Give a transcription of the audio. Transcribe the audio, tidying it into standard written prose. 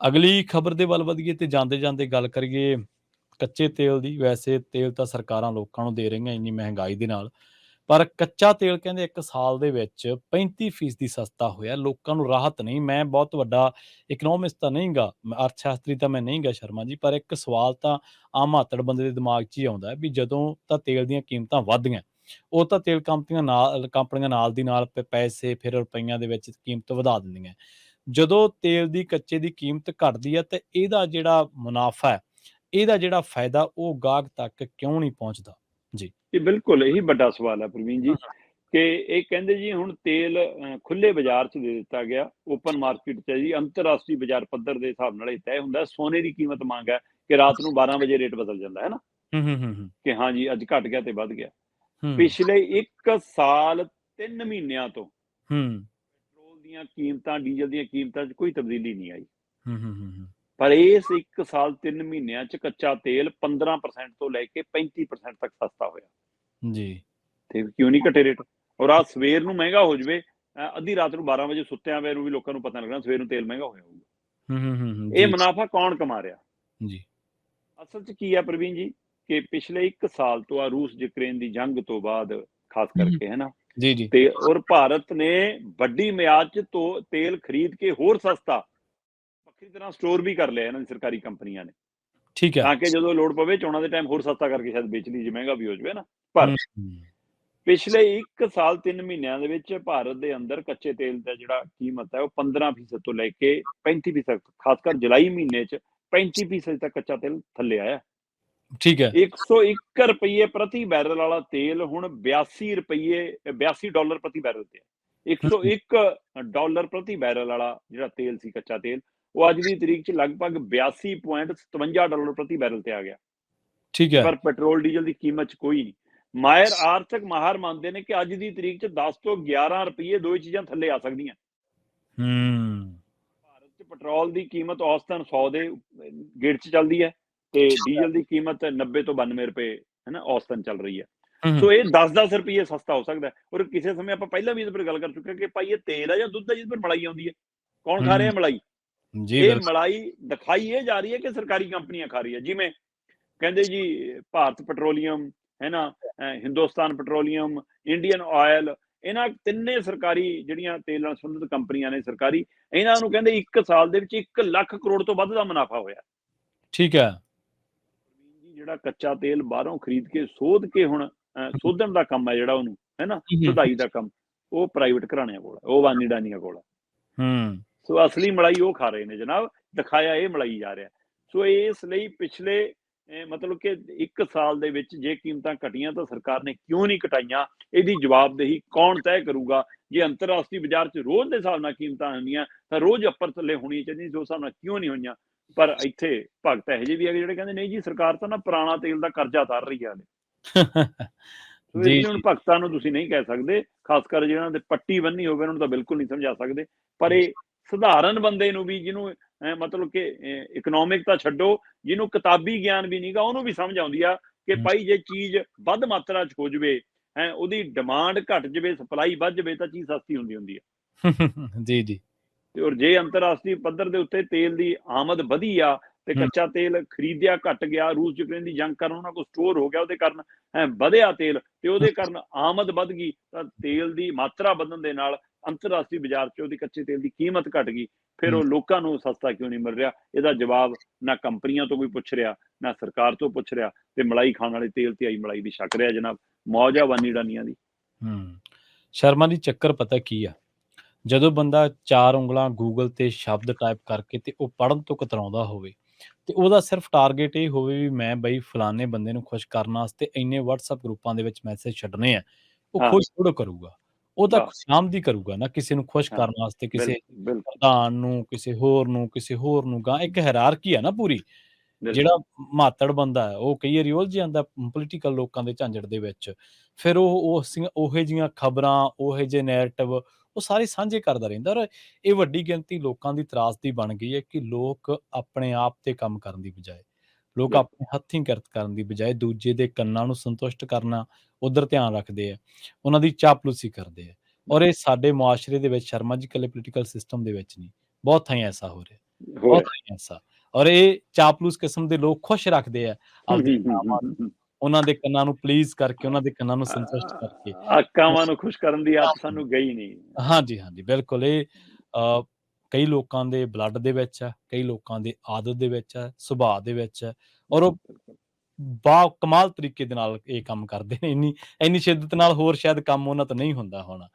ਅਗਲੀ ਖਬਰ ਦੇ ਵੱਲ ਵਧੀਏ ਤੇ ਜਾਂਦੇ-ਜਾਂਦੇ ਗੱਲ ਕਰੀਏ ਕੱਚੇ ਤੇਲ ਦੀ। ਵੈਸੇ ਤੇਲ ਤਾਂ ਸਰਕਾਰਾਂ ਲੋਕਾਂ ਨੂੰ ਦੇ ਰਹੀਆਂ ਇੰਨੀ ਮਹਿੰਗਾਈ ਦੇ ਨਾਲ, ਪਰ ਕੱਚਾ ਤੇਲ ਕਹਿੰਦੇ 1 ਸਾਲ ਦੇ ਵਿੱਚ 35% ਸਸਤਾ ਹੋਇਆ। ਲੋਕਾਂ ਨੂੰ ਰਾਹਤ ਨਹੀਂ। ਮੈਂ ਬਹੁਤ ਵੱਡਾ ਇਕਨੋਮਿਸਟ ਤਾਂ ਨਹੀਂ ਗਾ, ਅਰਥ ਸ਼ਾਸਤਰੀ ਤਾਂ ਮੈਂ ਨਹੀਂ ਗਾ ਸ਼ਰਮਾ ਜੀ, ਪਰ ਇੱਕ ਸਵਾਲ ਤਾਂ ਆਮ ਮਾਤੜ ਬੰਦੇ ਦੇ ਦਿਮਾਗ 'ਚ ਹੀ ਆਉਂਦਾ ਹੈ ਵੀ ਜਦੋਂ ਤਾਂ ਤੇਲ ਦੀਆਂ ਕੀਮਤਾਂ ਵੱਧਦੀਆਂ, ਉਹ ਤਾਂ ਤੇਲ ਕੰਪਨੀਆਂ ਨਾਲ ਦੀ ਨਾਲ ਪੈਸੇ ਫਿਰ ਰੁਪਈਆਂ ਦੇ ਵਿੱਚ ਕੀਮਤ ਵਧਾ ਦਿੰਦੀਆਂ। ਜਦੋਂ ਤੇਲ ਦੀ ਕੱਚੇ ਦੀ ਕੀਮਤ ਘਟਦੀ ਹੈ ਤੇ ਇਹਦਾ ਜਿਹੜਾ ਮੁਨਾਫਾ ਹੈ, ਇਹਦਾ ਜਿਹੜਾ ਫਾਇਦਾ ਉਹ ਗਾਹਕ ਤੱਕ ਕਿਉਂ ਨਹੀਂ ਪਹੁੰਚਦਾ? ਜੀ। ਇਹ ਬਿਲਕੁਲ ਇਹੀ ਵੱਡਾ ਸਵਾਲ ਹੈ ਪ੍ਰਵੀਨ ਜੀ, ਕਿ ਇਹ ਕਹਿੰਦੇ ਜੀ ਹੁਣ ਤੇਲ ਖੁੱਲੇ ਬਾਜ਼ਾਰ 'ਚ ਦੇ ਦਿੱਤਾ ਗਿਆ, ਓਪਨ ਮਾਰਕੀਟ 'ਚ ਹੈ ਜੀ, ਅੰਤਰਰਾਸ਼ਟਰੀ ਬਾਜ਼ਾਰ ਪੱਧਰ ਦੇ ਹਿਸਾਬ ਨਾਲ ਇਹ ਤੈਅ ਹੁੰਦਾ। ਸੋਨੇ ਦੀ ਕੀਮਤ ਮੰਗ ਹੈ ਕਿ ਰਾਤ ਨੂੰ 12 ਵਜੇ ਰੇਟ ਬਦਲ ਜਾਂਦਾ ਹੈ ਨਾ, ਹੂੰ। ਕਿ ਹਾਂ ਜੀ ਅੱਜ ਘਟ ਗਿਆ ਤੇ ਵੱਧ ਗਿਆ। ਹੂੰ, ਪਿਛਲੇ 1 ਸਾਲ 3 ਮਹੀਨਿਆਂ ਤੋਂ ਹੂੰ। ਪੈਟਰੋਲ ਦੀਆਂ ਕੀਮਤਾਂ, ਡੀਜ਼ਲ ਦੀਆਂ ਕੀਮਤਾਂ 'ਚ ਕੋਈ ਤਬਦੀਲੀ ਨਹੀਂ ਆਈ। ਹੂੰ। ਪਰ ਇਸ 1 ਸਾਲ 3 ਮਹੀਨਿਆਂ 'ਚ ਕੱਚਾ ਤੇਲ 15% ਤੋਂ ਲੈ ਕੇ 35% ਤੱਕ ਸਸਤਾ ਹੋਇਆ। ਜੀ। ਤੇ ਕਿਉਂ ਨਹੀਂ ਘਟੇ ਰੇਟ? ਔਰ ਆਹ ਸਵੇਰ ਨੂੰ ਮਹਿੰਗਾ ਹੋ ਜਾਵੇ, ਅੱਧੀ ਰਾਤ ਨੂੰ 12 ਵਜੇ ਸੁੱਤਿਆਂ ਪਏ ਨੂੰ ਵੀ ਲੋਕਾਂ ਨੂੰ ਪਤਾ ਲੱਗਣਾ ਸਵੇਰ ਨੂੰ ਤੇਲ ਮਹਿੰਗਾ ਹੋਇਆ ਹੋਊਗਾ। ਹੂੰ। ਇਹ ਜੀ, ਮੁਨਾਫਾ ਕੌਣ ਕਮਾ ਰਿਹਾ? ਜੀ। ਅਸਲ 'ਚ ਕੀ ਹੈ ਪ੍ਰਵੀਨ ਜੀ, ਕਿ ਪਿਛਲੇ 1 ਸਾਲ ਤੋਂ ਰੂਸ ਯੂਕਰੇਨ ਦੀ ਜੰਗ ਤੋਂ ਬਾਅਦ ਖਾਸ ਕਰਕੇ ਹੈ ਨਾ, ਜੀ। ਤੇ ਔਰ ਭਾਰਤ ਨੇ ਵੱਡੀ ਮਿਆਦ 'ਚ ਤੇਲ ਖਰੀਦ ਕੇ ਹੋਰ ਸਸਤਾ ਵੱਖਰੀ ਤਰ੍ਹਾਂ ਸਟੋਰ ਵੀ ਕਰ ਲਿਆ ਇਹਨਾਂ ਦੀ ਸਰਕਾਰੀ ਕੰਪਨੀਆਂ ਨੇ, ਠੀਕ ਹੈ। ਤਾਂ ਕਿ ਜਦੋਂ ਲੋੜ ਪਵੇ ਚੋਣਾਂ ਦੇ ਟਾਈਮ ਹੋਰ ਸਸਤਾ ਕਰਕੇ ਸ਼ਾਇਦ ਵੇਚ ਲਈ ਜੇ ਮਹਿੰਗਾ ਵੀ ਹੋ ਜਾਵੇ ਨਾ। ਪਰ ਹੂੰ। ਪਿਛਲੇ 1 ਸਾਲ 3 ਮਹੀਨਿਆਂ ਦੇ ਵਿੱਚ ਭਾਰਤ ਦੇ ਅੰਦਰ ਕੱਚੇ ਤੇਲ ਦਾ ਜਿਹੜਾ ਕੀਮਤ ਹੈ ਉਹ 15% ਤੋਂ ਲੈ ਕੇ 35%, ਖਾਸ ਕਰ ਜੁਲਾਈ ਮਹੀਨੇ 'ਚ 35% ਤੱਕ ਕੱਚਾ ਤੇਲ ਥੱਲੇ ਆਇਆ। ਠੀਕ ਹੈ। 101 ਰੁਪਏ ਪ੍ਰਤੀ ਬੈਰਲ ਵਾਲਾ ਤੇਲ ਹੁਣ 82 ਡਾਲਰ ਪ੍ਰਤੀ ਬੈਰਲ ਤੇ ਹੈ। 101 ਡਾਲਰ ਪ੍ਰਤੀ ਬੈਰਲ ਵਾਲਾ ਜਿਹੜਾ ਤੇਲ ਸੀ ਕੱਚਾ ਤੇਲ, ਉਹ ਅੱਜ ਦੀ ਤਰੀਕ 'ਚ ਲਗਭਗ 82.57 ਡਾਲਰ ਪ੍ਰਤੀ ਬੈਰਲ ਤੇ ਆ ਗਿਆ। ਠੀਕ ਹੈ। ਪਰ ਪੈਟਰੋਲ ਡੀਜ਼ਲ ਦੀ ਕੀਮਤ 'ਚ ਕੋਈ ਨਹੀਂ। ਆਰਥਿਕ ਮਾਹਰ ਮੰਨਦੇ ਨੇ ਕਿ ਅੱਜ ਦੀ ਤਰੀਕ 'ਚ 10 ਤੋਂ 11 ਰੁਪਏ ਦੋ ਚੀਜ਼ਾਂ ਥੱਲੇ ਆ ਸਕਦੀਆਂ। ਭਾਰਤ 'ਚ ਪੈਟਰੋਲ ਦੀ ਕੀਮਤ ਔਸਤਨ 100 ਦੇ ਗੇੜ 'ਚ ਚੱਲਦੀ ਹੈ ਤੇ ਡੀਜ਼ਲ ਦੀ ਕੀਮਤ 90 ਤੋਂ 92 ਰੁਪਏ ਹੈ ਨਾ ਔਸਤਨ ਚੱਲ ਰਹੀ ਹੈ। ਸੋ ਇਹ 10-10 ਰੁਪਏ ਸਸਤਾ ਹੋ ਸਕਦਾ ਹੈ। ਔਰ ਕਿਸੇ ਸਮੇਂ ਆਪਾਂ ਪਹਿਲਾਂ ਵੀ ਇਹਦੇ ਪਰ ਗੱਲ ਕਰ ਚੁੱਕੇ ਕਿ ਭਾਈ ਇਹ ਤੇਲ ਹੈ ਜਾਂ ਦੁੱਧ ਹੈ ਜਿਹਦੇ ਪਰ ਮਲਾਈ ਆਉਂਦੀ ਹੈ? ਕੌਣ ਖਾ ਰਿਹਾ ਮਲਾਈ? ਜੀ, ਇਹ ਬਿਲਕੁਲ। ਮਲਾਈ ਦਿਖਾਈ ਇਹ ਜਾ ਰਹੀ ਹੈ ਕਿ ਸਰਕਾਰੀ ਕੰਪਨੀਆਂ ਖਾ ਰਹੀ ਹੈ। ਜਿਵੇਂ ਕਹਿੰਦੇ ਜੀ ਭਾਰਤ ਪੈਟਰੋਲੀਅਮ ਹੈ ਨਾ, ਹਿੰਦੁਸਤਾਨ ਪੈਟਰੋਲੀਅਮ, ਇੰਡੀਅਨ ਆਇਲ, ਇਹਨਾਂ ਤਿੰਨੇ ਸਰਕਾਰੀ ਜਿਹੜੀਆਂ ਤੇਲ ਨਾਲ ਸੰਬੰਧਿਤ ਕੰਪਨੀਆਂ ਨੇ ਸਰਕਾਰੀ, ਇਹਨਾਂ ਨੂੰ ਕਹਿੰਦੇ 1 ਸਾਲ ਦੇ ਵਿੱਚ 1 ਲੱਖ ਕਰੋੜ ਤੋਂ ਵੱਧ ਦਾ ਮੁਨਾਫਾ ਹੋਇਆ। ਠੀਕ ਹੈ। ਜਿਹੜਾ ਕੱਚਾ ਤੇਲ ਬਾਹਰੋਂ ਖਰੀਦ ਕੇ ਸੋਧ ਕੇ ਹੁਣ ਸੋਧਣ ਦਾ ਕੰਮ ਹੈ ਜਿਹੜਾ ਉਹਨੂੰ ਹੈ ਨਾ, ਸੁਧਾਈ ਦਾ ਕੰਮ, ਉਹ ਪ੍ਰਾਈਵੇਟ ਘਰਾਣਿਆਂ ਕੋਲ ਹੈ, ਉਹ ਅਡਾਨੀ ਅਡਾਨੀਆਂ ਕੋਲ ਹੈ। ਸੋ ਅਸਲੀ ਮਲਾਈ ਉਹ ਖਾ ਰਹੇ ਨੇ ਜਨਾਬ, ਦਿਖਾਇਆ ਇਹ ਮਲਾਈ ਜਾ ਰਿਹਾ। ਸੋ ਇਸ ਲਈ ਪਿਛਲੇ ਮਤਲਬ ਕਿ 1 ਸਾਲ ਦੇ ਵਿੱਚ ਜੇ ਕੀਮਤਾਂ ਘਟੀਆਂ ਤਾਂ ਸਰਕਾਰ ਨੇ ਕਿਉਂ ਨਹੀਂ ਘਟਾਈਆਂ, ਇਹਦੀ ਜਵਾਬਦੇਹੀ ਕੌਣ ਤੈਅ ਕਰੂਗਾ? ਜੇ ਅੰਤਰਰਾਸ਼ਟਰੀ ਬਾਜ਼ਾਰ 'ਚ ਰੋਜ਼ ਦੇ ਹਿਸਾਬ ਨਾਲ ਕੀਮਤਾਂ ਹੁੰਦੀਆਂ ਤਾਂ ਰੋਜ਼ ਉੱਪਰ ਥੱਲੇ ਹੋਣੀਆਂ ਚਾਹੀਦੀਆਂ ਸੀ, ਉਸ ਹਿਸਾਬ ਨਾਲ ਕਿਉਂ ਨਹੀਂ ਹੋਈਆਂ? ਪਰ ਇੱਥੇ ਭਗਤ ਇਹੋ ਜਿਹੇ ਵੀ ਹੈਗੇ ਜਿਹੜੇ ਕਹਿੰਦੇ ਨਹੀਂ ਜੀ ਸਰਕਾਰ ਤਾਂ ਨਾ ਪੁਰਾਣਾ ਤੇਲ ਦਾ ਕਰਜ਼ਾ ਉਤਾਰ ਰਹੀ ਹੈ। ਸੋ ਇਸ ਲਈ ਹੁਣ ਭਗਤਾਂ ਨੂੰ ਤੁਸੀਂ ਨਹੀਂ ਕਹਿ ਸਕਦੇ, ਖਾਸ ਕਰ ਜਿਹਨਾਂ ਦੇ ਪੱਟੀ ਬੰਨੀ ਹੋਵੇ ਉਹਨਾਂ ਨੂੰ ਤਾਂ ਬਿਲਕੁਲ ਨਹੀਂ ਸਮਝਾ ਸਕਦੇ। ਪਰ ਇਹ ਸਧਾਰਨ ਬੰਦੇ ਨੂੰ ਵੀ, ਜਿਹਨੂੰ ਮਤਲਬ ਕਿ ਇਕਨੋਮਿਕ ਤਾਂ ਛੱਡੋ, ਜਿਹਨੂੰ ਕਿਤਾਬੀ ਗਿਆਨ ਵੀ ਨਹੀਂਗਾ, ਉਹਨੂੰ ਵੀ ਸਮਝ ਆਉਂਦੀ ਆ ਕਿ ਭਾਈ ਜੇ ਚੀਜ਼ ਵੱਧ ਮਾਤਰਾ 'ਚ ਹੋ ਜਾਵੇ, ਉਹਦੀ ਡਿਮਾਂਡ ਘਟ ਜਾਵੇ, ਸਪਲਾਈ ਵੱਧ ਜਾਵੇ ਤਾਂ ਚੀਜ਼ ਸਸਤੀ ਹੁੰਦੀ ਹੈ। ਜੀ। ਤੇ ਔਰ ਜੇ ਅੰਤਰਰਾਸ਼ਟਰੀ ਪੱਧਰ ਦੇ ਉੱਤੇ ਤੇਲ ਦੀ ਆਮਦ ਵਧੀ ਆ ਤੇ ਕੱਚਾ ਤੇਲ ਖਰੀਦਿਆ ਘਟ ਗਿਆ, ਰੂਸ ਯੂਕਰੇਨ ਦੀ ਜੰਗ ਕਾਰਨ ਉਹਨਾਂ ਕੋਲ ਸਟੋਰ ਹੋ ਗਿਆ, ਉਹਦੇ ਕਾਰਨ ਵਧਿਆ ਤੇਲ, ਤੇ ਉਹਦੇ ਕਾਰਨ ਆਮਦ ਵੱਧ ਗਈ, ਤਾਂ ਤੇਲ ਦੀ ਮਾਤਰਾ ਵਧਣ ਦੇ ਨਾਲ ਅੰਤਰਰਾਸ਼ਟਰੀ ਬਾਜ਼ਾਰ 'ਚ ਉਹਦੀ ਕੱਚੇ ਤੇਲ ਦੀ ਕੀਮਤ ਘਟ ਗਈ। ਫਿਰ ਉਹ ਲੋਕਾਂ ਨੂੰ ਸਸਤਾ ਕਿਉਂ ਨਹੀਂ ਮਿਲ ਰਿਹਾ? ਇਹਦਾ ਜਵਾਬ ਨਾ ਕੰਪਨੀਆਂ ਤੋਂ ਕੋਈ ਪੁੱਛ ਰਿਹਾ, ਨਾ ਸਰਕਾਰ ਤੋਂ ਪੁੱਛ ਰਿਹਾ, ਤੇ ਮਲਾਈ ਖਾਣ ਵਾਲੇ ਤੇਲ ਤੇ ਆਈ ਮਲਾਈ ਵੀ ਛਕ ਰਿਹਾ ਜਨਾਬ। ਮੌਜ ਆ ਅਡਾਨੀ ਅਡਾਨੀਆਂ ਦੀ। ਸ਼ਰਮਾ ਜੀ, ਚੱਕਰ ਪਤਾ ਕੀ ਆ? ਜਦੋਂ ਬੰਦਾ 4 ਉਂਗਲਾਂ ਗੂਗਲ ਤੇ ਸ਼ਬਦ ਟਾਈਪ ਕਰਕੇ ਤੇ ਉਹ ਪੜ੍ਹਨ ਤੋਂ ਕਤਰਾਉਂਦਾ ਹੋਵੇ ਤੇ ਉਹਦਾ ਸਿਰਫ ਟਾਰਗੇਟ ਇਹ ਹੋਵੇ ਵੀ ਮੈਂ ਬਈ ਫਲਾਣੇ ਬੰਦੇ ਨੂੰ ਖੁਸ਼ ਕਰਨ ਵਾਸਤੇ ਇੰਨੇ WhatsApp ਗਰੁੱਪਾਂ ਦੇ ਵਿੱਚ ਮੈਸੇਜ ਛੱਡਣੇ ਆ, ਉਹ ਖੁਸ਼ ਥੋੜ੍ਹਾ ਕਰੂਗਾ। ਉਹ ਤਾਂ ਖੁਸ਼ਾਮਦੀ ਕਰੂਗਾ ਨਾ, ਕਿਸੇ ਨੂੰ ਖੁਸ਼ ਕਰਨ ਵਾਸਤੇ, ਕਿਸੇ ਪ੍ਰਧਾਨ ਨੂੰ, ਕਿਸੇ ਹੋਰ ਨੂੰ ਗਾਂ ਇੱਕ ਹਾਇਰਾਰਕੀ ਆ ਨਾ ਪੂਰੀ। ਜਿਹੜਾ ਮਾਤੜ ਬੰਦਾ ਹੈ ਉਹ ਕਈ ਵਾਰੀ ਉਲਝ ਜਾਂਦਾ ਪੋਲੀਟੀਕਲ ਲੋਕਾਂ ਦੇ ਝੰਜਟ ਦੇ ਵਿੱਚ। ਫਿਰ ਉਹ ਉਹੋ ਜਿਹੀਆਂ ਖਬਰਾਂ, ਉਹੋ ਜਿਹੇ ਨੈਰੇਟਿਵ ਉਹ ਸਾਰੇ ਸਾਂਝੇ ਕਰਦਾ ਰਹਿੰਦਾ। ਔਰ ਇਹ ਵੱਡੀ ਗਿਣਤੀ ਲੋਕਾਂ ਦੀ ਤਰਾਸਦੀ ਬਣ ਗਈ ਹੈ ਕਿ ਲੋਕ ਆਪਣੇ ਆਪ ਤੇ ਕੰਮ ਕਰਨ ਦੀ ਬਜਾਏ, ਲੋਕ ਆਪਣੇ ਹੱਥੀਂ ਕਿਰਤ ਕਰਨ ਦੀ ਬਜਾਏ ਦੂਜੇ ਦੇ ਕੰਨਾਂ ਨੂੰ ਸੰਤੁਸ਼ਟ ਕਰਨਾ ਉੱਧਰ ਧਿਆਨ ਰੱਖਦੇ ਆ, ਉਹਨਾਂ ਦੀ ਚਾਪਲੂਸੀ ਕਰਦੇ ਆ। ਔਰ ਇਹ ਸਾਡੇ ਮੁਆਸ਼ਰੇ ਦੇ ਵਿੱਚ, ਸ਼ਰਮਾ ਜੀ, ਇਕੱਲੇ ਪੋਲੀਟੀਕਲ ਸਿਸਟਮ ਦੇ ਵਿੱਚ ਨਹੀਂ, ਬਹੁਤ ਥਾਈਂ ਐਸਾ ਹੋ ਰਿਹਾ। ਹੋ ਬਹੁਤ ਰਿਹਾ। ਰਹੀ ਐਸਾ, ਔਰ ਇਹ ਚਾਪਲੂਸ ਕਿਸਮ ਦੇ ਲੋਕ ਖੁਸ਼ ਰੱਖਦੇ ਆ ਆਪਦੀਆਂ ਕਾਵਾਂ ਨੂੰ, ਉਹਨਾਂ ਦੇ ਕੰਨਾਂ ਨੂੰ ਪਲੀਜ਼ ਕਰਕੇ, ਉਹਨਾਂ ਦੇ ਕੰਨਾਂ ਨੂੰ ਸੰਤੁਸ਼ਟ ਕਰਕੇ। ਕਾਵਾਂ ਨੂੰ ਖੁਸ਼ ਕਰਨ ਦੀ ਆਦਤ ਸਾਨੂੰ ਗਈ ਨਹੀਂ। ਹਾਂਜੀ, ਹਾਂਜੀ, ਬਿਲਕੁਲ ਇਹ ਕਈ ਲੋਕਾਂ ਦੇ ਬਲੱਡ ਦੇ ਵਿੱਚ ਆ, ਕਈ ਲੋਕਾਂ ਦੇ ਆਦਤ ਦੇ ਵਿੱਚ ਆ, ਸੁਭਾਅ ਦੇ ਵਿੱਚ ਆ, ਔਰ ਉਹ ਬਿਲਕੁਲ। ਬਾ-ਕਮਾਲ ਤਰੀਕੇ ਦੇ ਨਾਲ ਇਹ ਕੰਮ ਕਰਦੇ ਨੇ। ਇੰਨੀ ਸ਼ਿੱਦਤ ਨਾਲ ਹੋਰ ਸ਼ਾਇਦ ਕੰਮ ਉਹਨਾਂ ਤੋਂ ਨਹੀਂ ਹੁੰਦਾ ਹੋਣਾ।